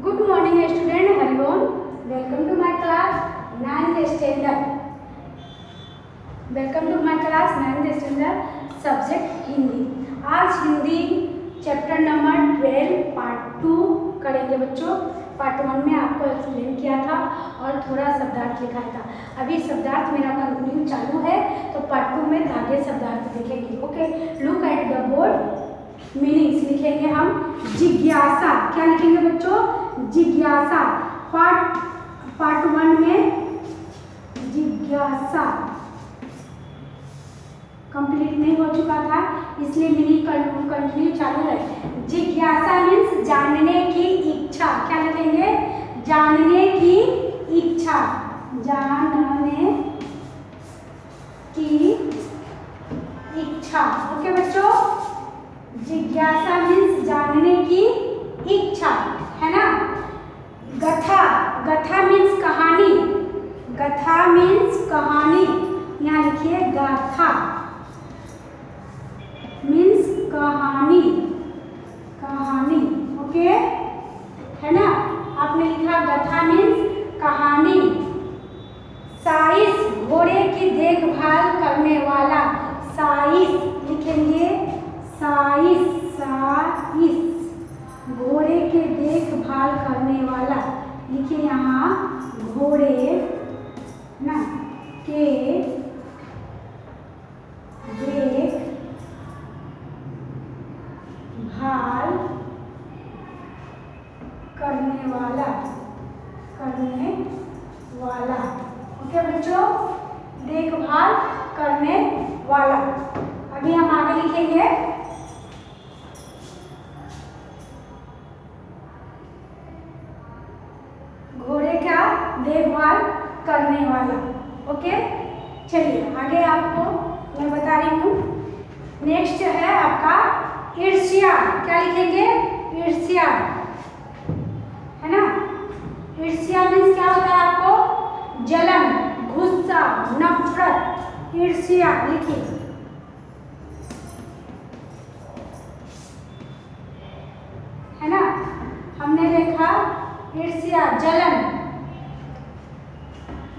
Good morning student, Hariom. Welcome to my class 9th standard. Welcome to my class 9th standard subject Hindi. आज Hindi chapter number 12 part 2 करेंगे बच्चों। Part 1 में आपको explain किया था और थोड़ा शब्दार्थ लिखाया था। अभी शब्दार्थ मेरा कंटिन्यू चालू है, तो पार्ट 2 में आगे शब्दार्थ देखेंगे। Okay, look at the board. Meanings लिखेंगे हम। जिज्ञासा, क्या लिखेंगे बच्चों? जिज्ञासा। पार्ट 1 में जिज्ञासा कंप्लीट नहीं हो चुका था, इसलिए मीनिंग कंटिन्यू चालू है। जिज्ञासा मीन्स जानने की इच्छा। क्या लिखेंगे? जानने की इच्छा। जानने की इच्छा। ओके बच्चों, जिज्ञासा मीन्स जानने की इच्छा, है ना। गथा, गथा मीन्स कहानी। गथा मीन्स कहानी, यहाँ लिखिए गाथा मीन्स कहानी। कहानी, ओके, है ना। आपने लिखा गथा मीन्स कहानी। साइस, घोड़े की देखभाल करने वाला। साइस लिखेंगे, साइस, साइस, घोड़े के देखभाल करने वाला। लिखिए यहाँ घोड़े ना के देखभाल करने वाला, करने वाला। ओके बच्चों, देखभाल करने वाला। अभी हम आगे लिखेंगे घोड़े का देखभाल करने वाला। ओके, चलिए आगे आपको मैं बता रही हूँ। नेक्स्ट है आपका ईर्ष्या। क्या लिखेंगे? ईर्ष्या, है ना। ईर्ष्या मीन्स क्या होता है आपको? जलन, गुस्सा, नफरत। ईर्ष्या लिखिए, है ना। हमने लिखा ईर्ष्या, जलन,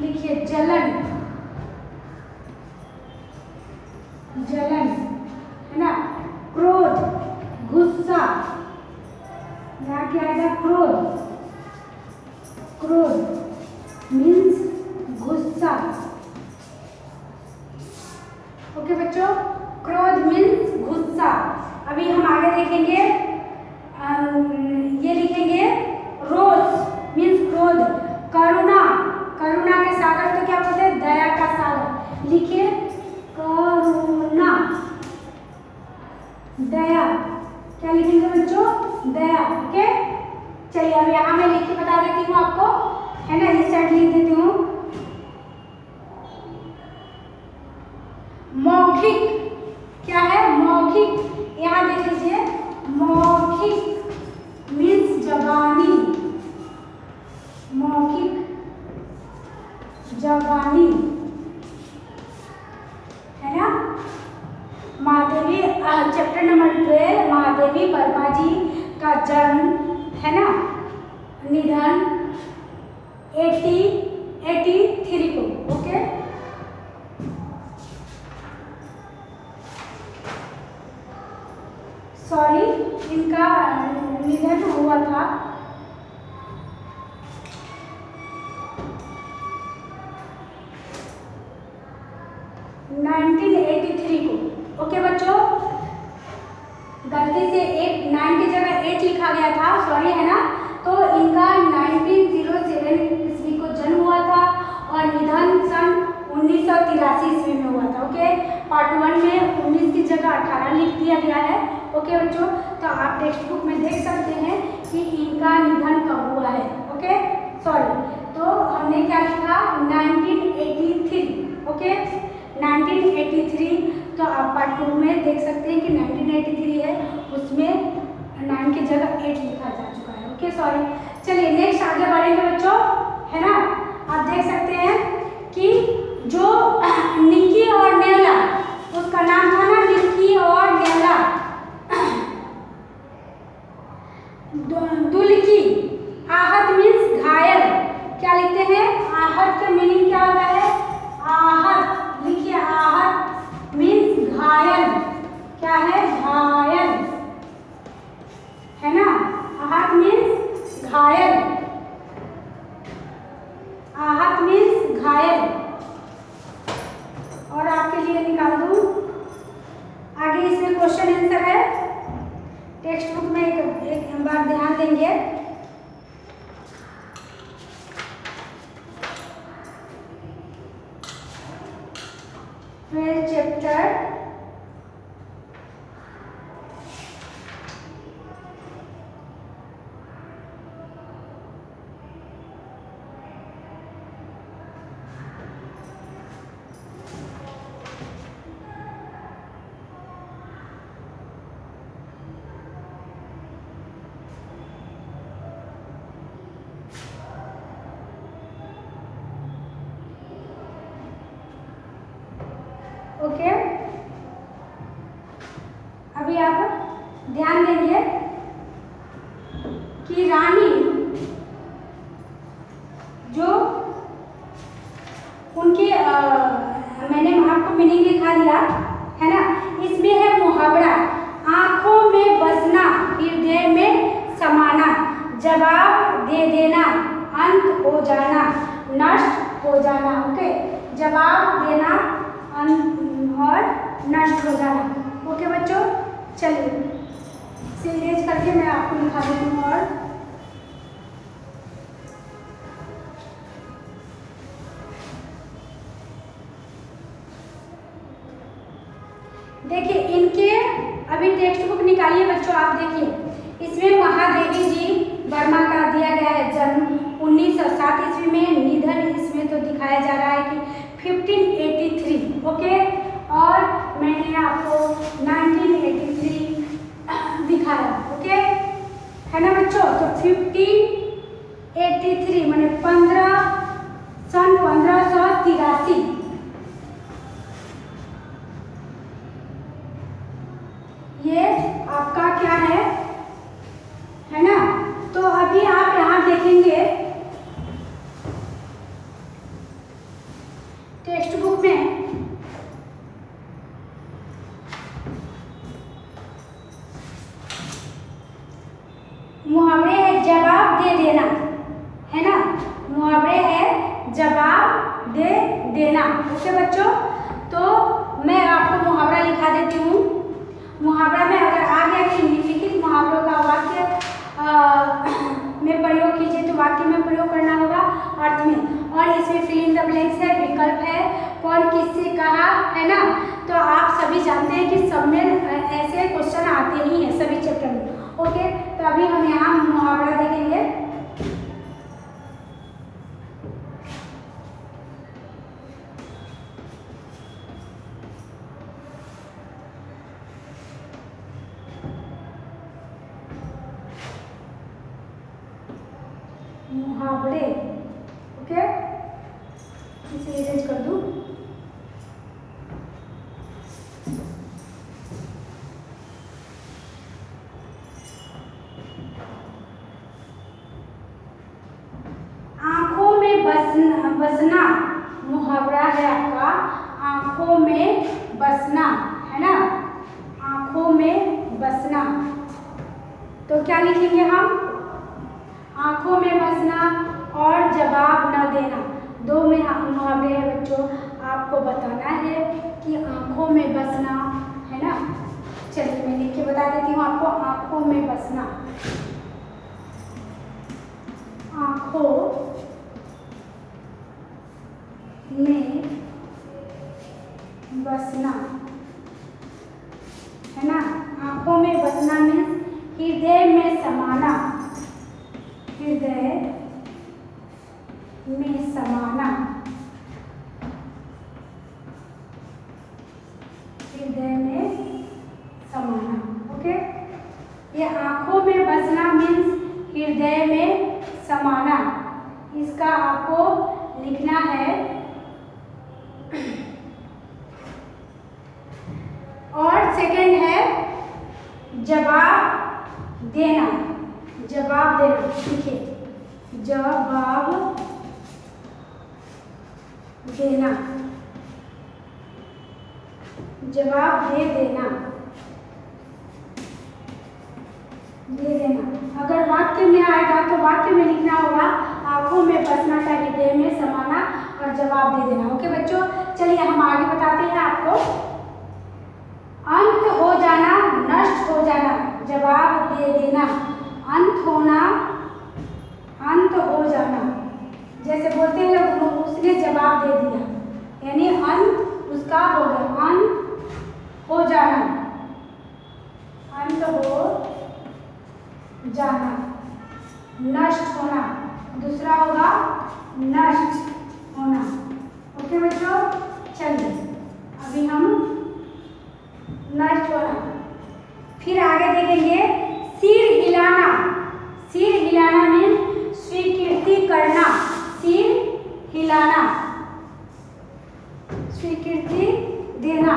लिखिए जलन, जलन, है ना। क्रोध, गुस्सा, यहाँ क्या आएगा? क्रोध। क्रोध मीन्स गुस्सा। ओके बच्चों, क्रोध मीन्स गुस्सा। अभी हम आगे देखेंगे, ये लिखेंगे रोष मीन्स क्रोध। करुणा, करुणा के सागर तो क्या बोलते हैं? दया का सागर। लिखिए करुणा, दया। क्या लिखेंगे बच्चों? दया। ओके, चलिए अब यहाँ मैं लिख के बता देती हूँ आपको, है ना। इस साइड लिख देती हूँ। मौखिक, क्या है? मौखिक, यहाँ देख लीजिए। मौखिक मीन्स जबानी। मौखिक, जबानी, है ना। महादेवी, चैप्टर नंबर 12, महादेवी वर्मा जी का जन्म, है ना, निधन 1883 को। ओके, सॉरी, इनका निधन हुआ था 1983 को। ओके बच्चों, गलती से 9 की जगह 8 लिखा गया था, सॉरी, है ना। तो इनका 1907 ईस्वी को जन्म हुआ था और निधन सन 1983 ईस्वी में हुआ था। ओके, पार्ट 1 में 19 की जगह 18 लिख दिया गया है। ओके बच्चों, तो आप टेक्स्ट बुक में देख सकते हैं कि इनका निधन कब हुआ है। ओके, सॉरी, तो हमने क्या लिखा? 1983। ओके, 1983। तो आप पार्ट 2 में देख सकते हैं कि 1983 है, उसमें 9 की जगह 8 लिखा जा चुका है। Okay, sorry. चलिए नेक्स्ट आगे बढ़ेंगे बच्चों, है ना। आप देख सकते हैं कि जो निकी और नेला, उसका नाम था ना निकी और नेला। दुल्की, आहत मीन्स घायल। क्या लिखते हैं? आहत का मीनिंग क्या होता है? आहत। लिखिए, आहत मीन्स घायल। क्या है? घायल, है ना? आहत मीन्स घायल। आहत मीन्स घायल। और आपके लिए निकाल दूं, आगे इसमें क्वेश्चन आंसर है। टेक्स्ट बुक में एक बार ध्यान देंगे। Chapter okay. अभी आप ध्यान देंगे कि रानी जो उनके मैंने आपको मीनिंग लिखा दिया है ना। इसमें है मुहावरा, आंखों में बसना, हृदय में समाना, जवाब दे देना, अंत हो जाना, नष्ट हो जाना। ओके, जवाब देना और नष्ट हो जाना। ओके बच्चों, चलिए सीरीज करके मैं आपको लिखा देती हूँ। और देखिए, इनके अभी टेक्स्ट बुक निकालिए बच्चों, आप देखिए। इसमें महादेवी जी वर्मा का दिया गया है जन्म 1907 ईस्वी में, निधन इसमें तो दिखाया जा रहा है कि 1583। ओके, और मैंने आपको 1983 दिखाया। ओके, है ना बच्चों? तो 1583 मैंने 1583। ये आपका क्या है ना? तो अभी आप यहाँ देखेंगे टेक्स्ट बुक में मुहावरे है जवाब दे देना, है ना? मुहावरे है जवाब दे देना। ओके बच्चों, तो मैं आपको मुहावरा लिखा देती हूँ। मुहावरा में अगर आ गया कि निम्नलिखित मुहावरों का वाक्य में प्रयोग कीजिए, तो वाक्य में प्रयोग करना होगा अर्थ में। और इसमें फिल इन द ब्लैंक्स है, विकल्प है, कौन किससे कहा, है ना? तो आप सभी जानते हैं कि सब में ऐसे क्वेश्चन आते ही हैं सभी चैप्टर में। ओके, तो अभी हम यहाँ मुहावरा देखेंगे। मुहावरे, ओके, इसे इरेज कर दूं। आंखों में बसना मुहावरा है आपका, आंखों में बसना, है ना? आंखों में बसना। तो क्या लिखेंगे हम? आंखों में बसना और जवाब न देना, दो में मुहावरे हैं बच्चों। आपको बताना है कि आंखों में बसना, है ना? चलिए मैं लिख के बता देती हूँ आपको। आंखों में बसना, आंखों में बसना, है ना? आंखों में बसना मीन्स हृदय में समाना, हृदय में समाना, हृदय में समाना। ओके, ये आंखों में बसना मीन्स हृदय में समाना। इसका आपको लिखना है। और सेकंड है जवाब देना, जवाब देना। देखिए जवाब देना, जवाब दे देना, दे देना। अगर वाक्य में आएगा तो वाक्य में लिखना होगा आंखों में बसना था हृदय में समाना और जवाब दे देना। ओके बच्चों, चलिए हम आगे बताते हैं आपको। अंत हो जाना, नष्ट हो जाना, जवाब दे देना। अंत होना, अंत हो जाना, जैसे बोलते हैं लोग उसने जवाब दे दिया, यानी अंत उसका हो गया। अंत हो जाना, अंत हो जाना। नष्ट होना, दूसरा होगा नष्ट होना। ओके बच्चों, चलिए अभी हम नष्ट होना, फिर आगे देखेंगे सिर हिलाना। सिर हिलाना में स्वीकृति करना, सिर हिलाना, स्वीकृति देना।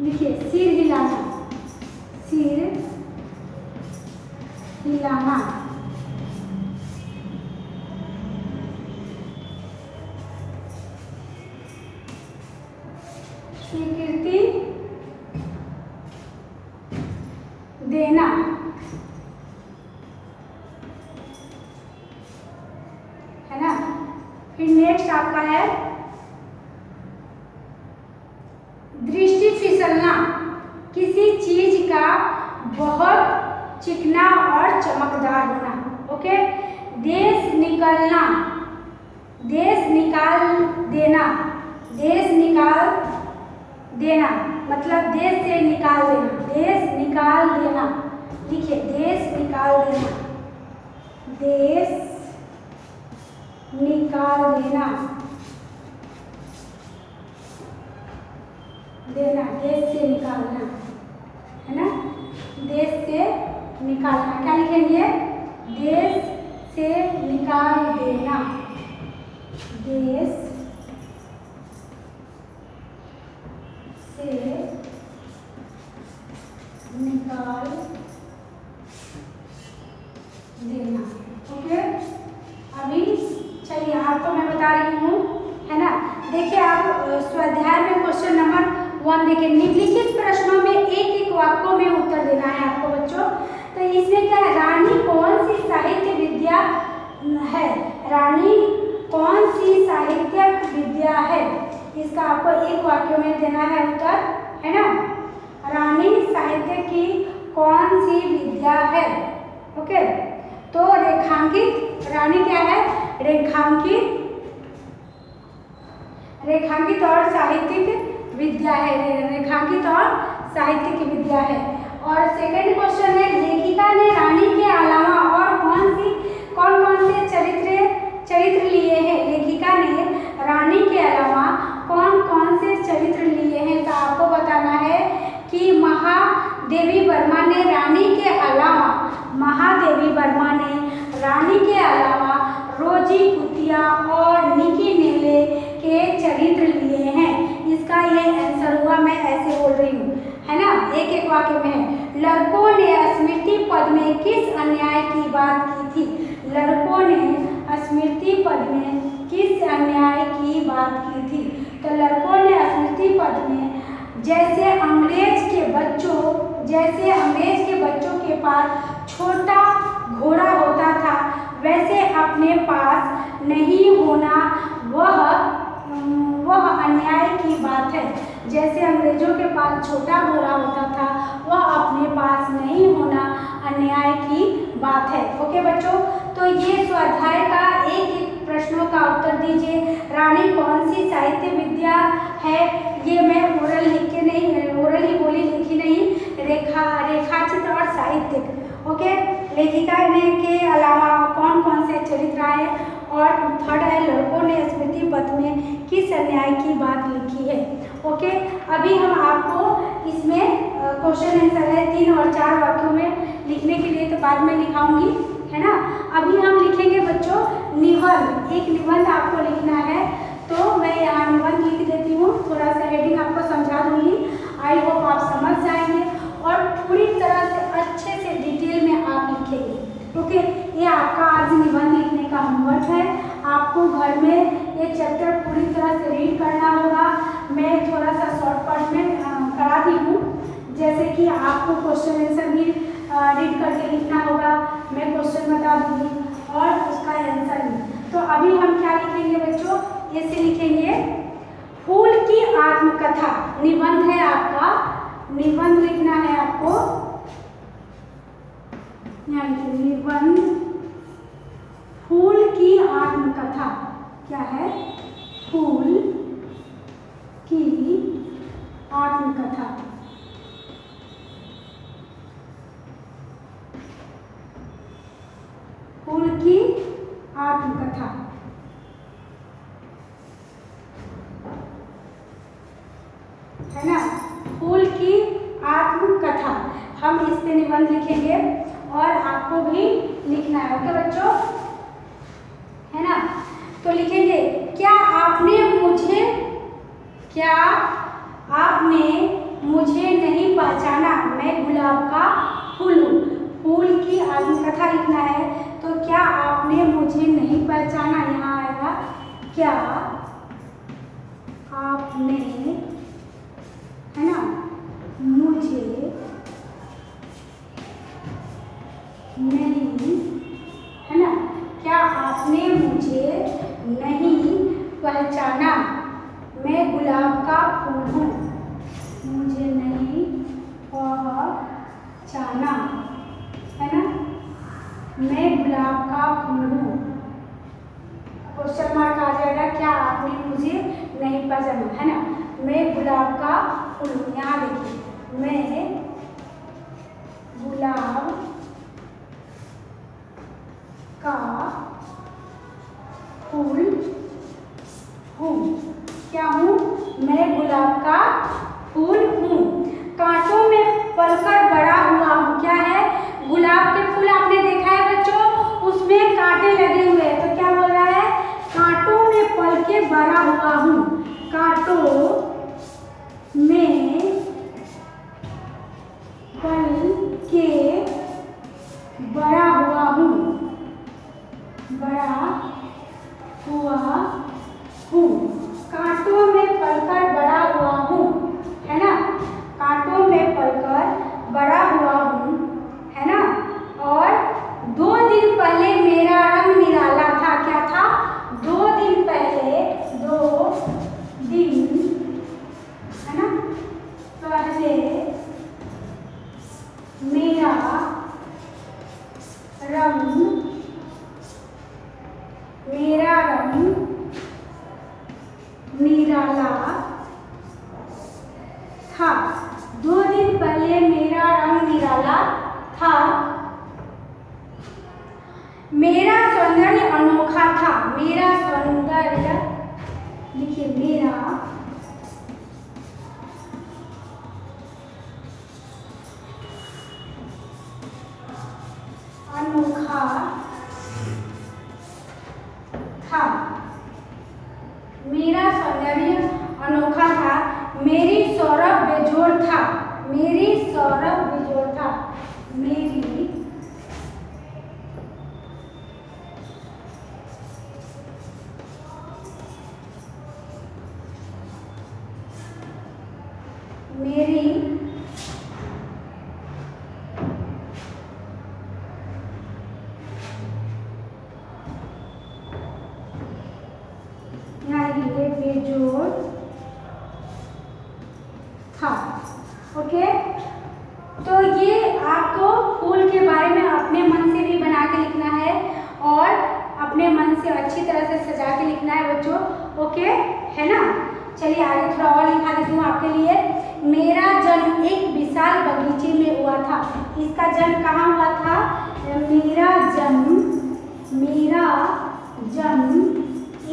लिखिए सिर हिलाना, सिर हिलाना। स्वीकृति देना, है ना। फिर नेक्स्ट आपका है दृष्टि फिसलना, किसी चीज का बहुत चिकना और चमकदार होना। ओके, देश निकलना, देश निकाल देना, देश निकाल देना मतलब देश से निकाल देना, देश निकाल देना। लिखिए देश निकाल देना, देश निकाल देना, देना देश से निकालना, है ना। देश से निकालना, क्या लिखेंगे? देश से निकाल देना, देश से निकाल देना। ओके, अभी चलिए आपको मैं बता रही हूँ, है ना। देखिए आप स्वाध्याय में क्वेश्चन नंबर 1 देखिए, निम्नलिखित प्रश्नों में एक एक वाक्यों में उत्तर देना है आपको बच्चों। तो इसमें क्या है, रानी कौन सी साहित्य विद्या है? रानी कौन सी साहित्यिक विद्या है? इसका आपको एक वाक्य में देना है उत्तर, है ना। रानी साहित्य की कौन सी विद्या है? ओके, तो रेखांकित, रानी क्या है? रेखांकित, रेखांकित और साहित्यिक विद्या है, रेखांकित और साहित्यिक विद्या है। और सेकंड क्वेश्चन है, लेखिका ने रानी के अलावा और कौन कौन से चरित्र लिए हैं? लेखिका ने रानी के अलावा कौन कौन से चरित्र लिए हैं? तो आपको बताना है कि महादेवी वर्मा ने रानी के अलावा, महादेवी वर्मा ने रानी के अलावा रोजी कुतिया और निकी नेले के चरित्र लिए हैं। इसका ये आंसर हुआ, मैं ऐसे बोल रही हूँ, है ना। एक एक वाक्य में है, लड़कों ने स्मृति पद में किस अन्याय की बात की थी? लड़कों ने स्मृति पद में किस अन्याय की बात की थी? तो लड़कों ने स्मृति पद में जैसे अंग्रेज के बच्चों के पास छोटा घोड़ा होता था, वैसे अपने पास नहीं होना वह अन्याय की बात है। जैसे अंग्रेजों के पास छोटा घोड़ा होता था, वह अपने पास नहीं होना अन्याय की बात है। ओके बच्चों, तो ये स्वाध्याय का एक एक प्रश्नों का उत्तर दीजिए। रानी कौन सी साहित्य विद्या है? ये मैं ओरल लिख के नहीं, ओरल ही बोली, लिखी नहीं, रेखाचित्र और साहित्यिक। ओके, लेखिका ने के अलावा कौन कौन से चरित्र आए? और थर्ड है, लड़कों ने स्मृति पथ में किस अन्याय की बात लिखी है। ओके, अभी हम आपको इसमें क्वेश्चन आंसर है 3 और 4 वाक्यों में लिखने के लिए, तो बाद में लिखाऊंगी, है ना। अभी हम लिखेंगे बच्चों निबंध, एक निबंध आपको लिखना है। तो मैं यहाँ निबंध लिख देती हूँ, थोड़ा सा हेडिंग आपको समझा दूंगी, आई होप आप समझ जाएंगे और पूरी तरह से अच्छे से डिटेल में आप लिखेंगे। ओके, ये आपका आज होमवर्क है। आपको घर में ये चैप्टर पूरी तरह से रीड करना होगा। मैं थोड़ा सा शॉर्टकट में करा दी हूँ, जैसे कि आपको क्वेश्चन आंसर भी रीड करके लिखना होगा। मैं क्वेश्चन बता दूँगी और उसका आंसर भी। तो अभी हम क्या लिखेंगे बच्चों, ऐसे लिखेंगे फूल की आत्मकथा। निबंध है आपका, निबंध लिखना है आपको। यहाँ लिखिए निबंध फूल की आत्मकथा। क्या है? फूल की आत्मकथा। फूल की आत्मकथा। है ना, फूल की आत्मकथा। हम इस पे निबंध लिखेंगे और आपको भी लिखना है। ओके बच्चों, है ना? तो लिखेंगे क्या आपने नहीं पहचाना, मैं गुलाब का फूल हूँ। फूल की आत्मकथा लिखना है, तो क्या आपने मुझे नहीं पहचाना, यहाँ आएगा क्या आपने, है ना, मुझे नहीं, है ना, क्या आपने मुझे नहीं पहचाना, मैं गुलाब का फूल हूँ। मुझे नहीं पहचाना, है ना, मैं गुलाब का फूल हूँ। क्वेश्चन मार्क आ जाएगा, क्या आपने मुझे नहीं पहचाना, है ना, मैं गुलाब का फूल हूँ। यहाँ देखिए, मैं गुलाब का फूल हूँ। क्या हूँ? मैं गुलाब का फूल हूँ। कांटों में पलकर बड़ा हुआ हूँ। क्या है? गुलाब के फूल आपने देखा है बच्चों, उसमें कांटे लगे हुए हैं, तो क्या बोल रहा है? कांटों में पल के बड़ा हुआ हूँ। कांटों में पल के बड़ा हुआ हूँ, बड़ा हुआ हूँ। कांटों में पलकर बड़ा हुआ हूँ, है ना, कांटों में पलकर बड़ा हुआ हूँ, है ना। और 2 दिन पहले मेरा रंग निराला था। क्या था? 2 दिन पहले, 2 दिन, है ना, पहले मेरा रंग निराला था। 2 दिन पहले मेरा रंग निराला था। मेरा सौंदर्य अनोखा था। मेरा सौंदर्य, लिखिए, मेरा अनोखा था। मेरा सौंदर्य अनोखा था। मेरी सौरभ बेजोड़ था। मेरी सौरभ बेजोड़ था। मेरी बेजोड़ था। ओके, तो ये आपको फूल के बारे में अपने मन से भी बना के लिखना है और अपने मन से अच्छी तरह से सजा के लिखना है बच्चों। ओके, है ना। चलिए आगे थोड़ा और लिखा देती हूँ आपके लिए। मेरा जन्म एक विशाल बगीचे में हुआ था। इसका जन्म कहाँ हुआ था? मेरा जन्म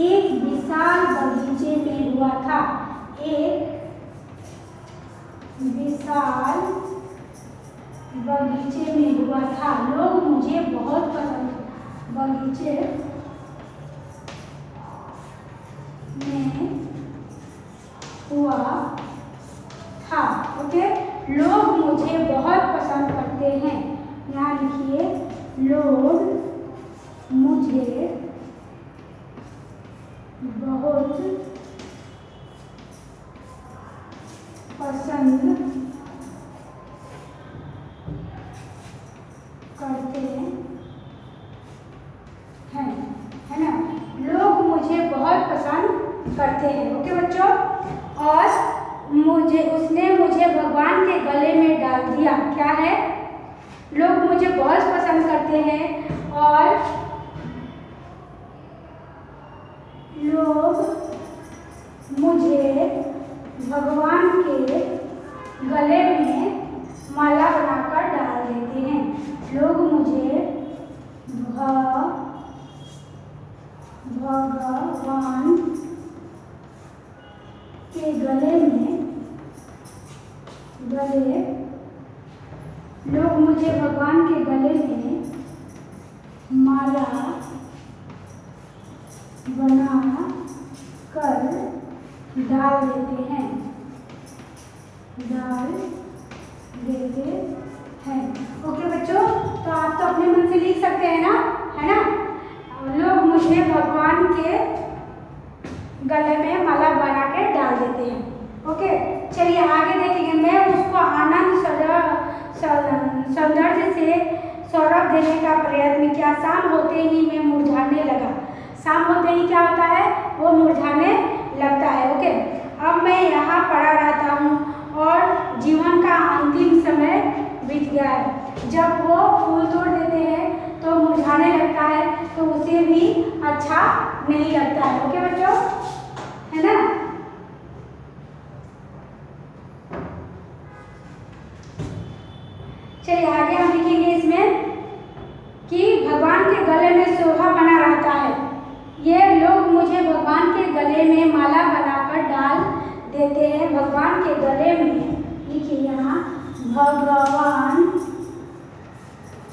एक विशाल बगीचे में हुआ था। एक विशाल बगीचे में हुआ था। लोग मुझे बहुत पसंद, बगीचे में हुआ था। ओके, लोग मुझे बहुत पसंद करते हैं। यहाँ लिखिए, लोग मुझे बहुत पसंद करते हैं, है ना। लोग मुझे बहुत पसंद करते हैं। ओके बच्चों, और उसने मुझे भगवान के गले में डाल दिया। क्या है? लोग मुझे बहुत पसंद करते हैं और लोग मुझे भगवान के गले में माला बनाकर डाल देते हैं। लोग मुझे भगवान के लोग मुझे भगवान के गले में माला बना कर डाल देते हैं। ओके बच्चों, तो आप तो अपने मन से लिख सकते हैं ना, है ना। लोग मुझे भगवान के गले में माला बना के डाल देते हैं। ओके, चलिए आगे देखेंगे। मैं उसको आनंद सौंदर्य से सौरभ देने का प्रयत्न किया। शाम होते ही मैं मुरझाने लगा। शाम होते ही क्या होता है? वो मुरझाने लगता है। ओके, अब मैं यहाँ पड़ा रहता हूँ और जीवन का अंतिम समय बीत गया है। जब वो फूल तोड़ देते हैं तो मुरझाने लगता है, तो उसे भी अच्छा नहीं लगता है। ओके बच्चों, है ना। चलिए आगे हम लिखेंगे इसमें कि भगवान के गले में शोभा बना रहता है। ये लोग मुझे भगवान के गले में माला बनाकर डाल देते हैं। भगवान के गले में, लिखिए यहाँ, भगवान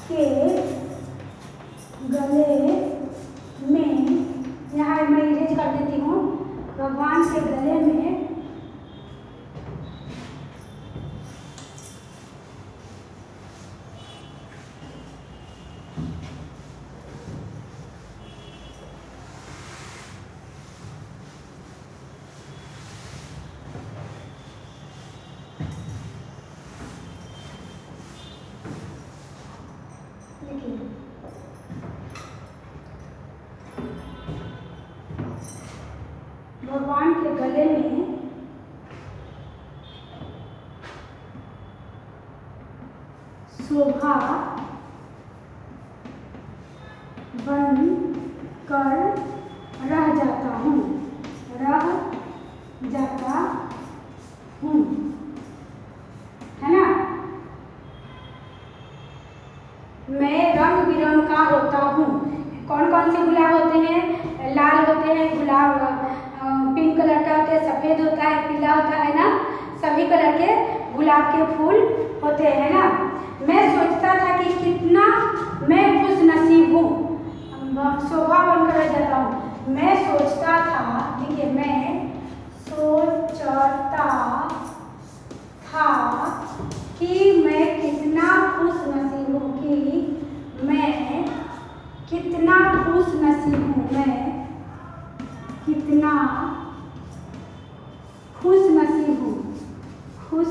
के गले में, यहाँ मैं इरेज कर देती हूँ, भगवान के गले में भगवान के गले में शोभा बन कर रह जाता हूँ, है ना। मैं रंग बिरंग का होता हूँ। कौन कौन से गुलाब होते हैं? लाल होते हैं गुलाब, पिंक कलर का होता है, सफ़ेद होता है, पीला होता है ना। सभी कलर के गुलाब के फूल होते हैं ना। मैं सोचता था कि कितना मैं खुश नसीब हूँ, शोभा बनकर रह जाता हूँ। मैं सोचता था, देखिए, मैं सोचता था कि मैं कितना खुश नसीब हूँ, कि मैं कितना खुश नसीब हूँ, मैं कितना खुश नसीब हूँ, खुश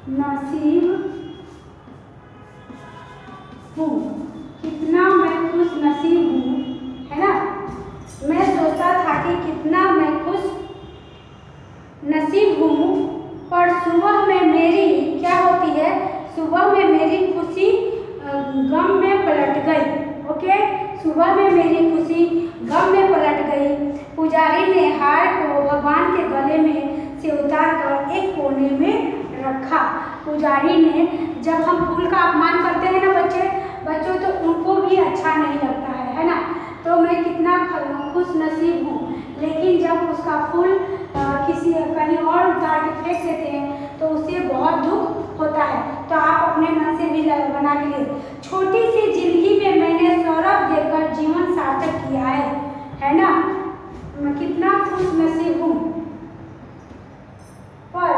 नसीब हूँ, कितना मैं खुश नसीब हूँ, है ना। मैं सोचता था कि कितना मैं खुश नसीब हूँ, पर सुबह में मेरी क्या होती है? सुबह में मेरी खुशी गम में पलट गई। ओके, सुबह में मेरी खुशी गम में पलट गई। पुजारी ने हार को भगवान के गले में से उतार कर एक कोने में रखा। पुजारी ने, जब हम फूल का अपमान करते हैं ना बच्चों, तो उनको भी अच्छा नहीं लगता है ना। तो मैं कितना खुश नसीब हूँ, लेकिन जब उसका फूल किसी कहीं और उतार के फेंक देते हैं तो उसे बहुत दुख होता है। तो आप अपने मन से भी बना के लिए, छोटी सी जिंदगी में मैंने सौरभ देकर जीवन सार्थक किया है ना। मैं कितना खुश नसीब हूँ। पर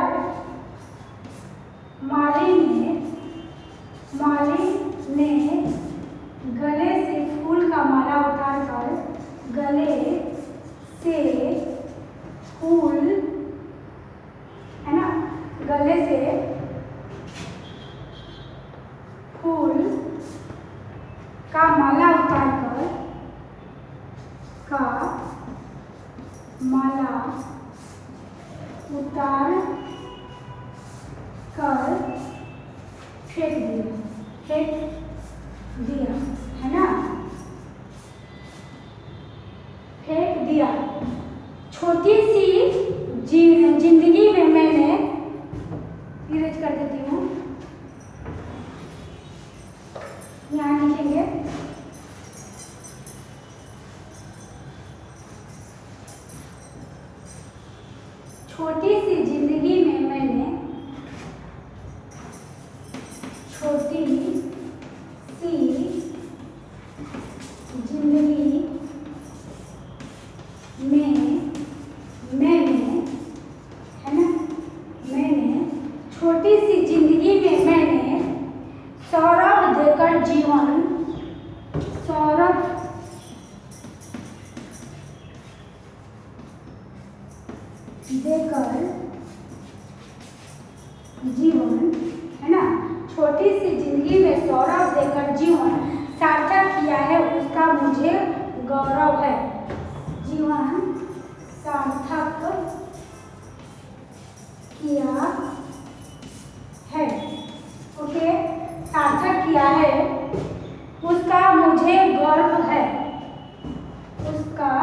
माली ने गले से फूल का माला उतार कर गले फूल का माला उतारकर फेंक दिया, है ना, फेंक दिया। छोटी सी जिंदगी में मैंने, इरेज कर देती हूँ, यहाँ लिखेंगे छोटी सी जिंदगी में मैंने, छोटी सी जिंदगी में मैंने, है ना, मैंने छोटी सी जिंदगी में मैंने सौरभ देकर जीवन, सौरभ देकर जीवन, है ना, छोटी सी जिंदगी में सौरभ देकर जीवन सार्थक किया है, उसका मुझे गौरव है। जीवन सार्थक किया है, ओके, सार्थक किया है, उसका मुझे गर्व है, उसका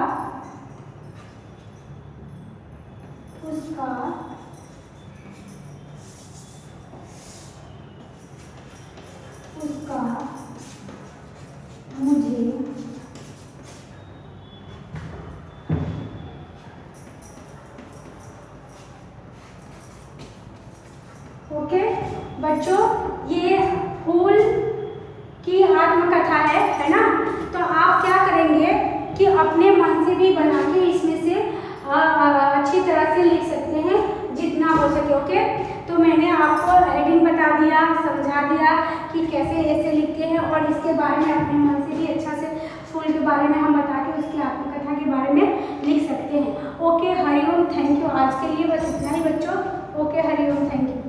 मुझे ओके बच्चों, ये फूल की आत्मकथा है ना। तो आप क्या करेंगे कि अपने मन से भी बना के इसमें से अच्छी तरह से लिख सकते हैं जितना हो सके, ओके। तो मैंने आपको हेडिंग बता दिया, समझा दिया कि कैसे ऐसे लिखते हैं, और इसके बारे में अपने मन से भी अच्छा से फूल के बारे में हम बता के उसकी आत्मकथा के बारे में लिख सकते हैं। Okay, Hariom, thank you. आज के लिए बस इतना ही बच्चों। Okay, Hariom, thank you.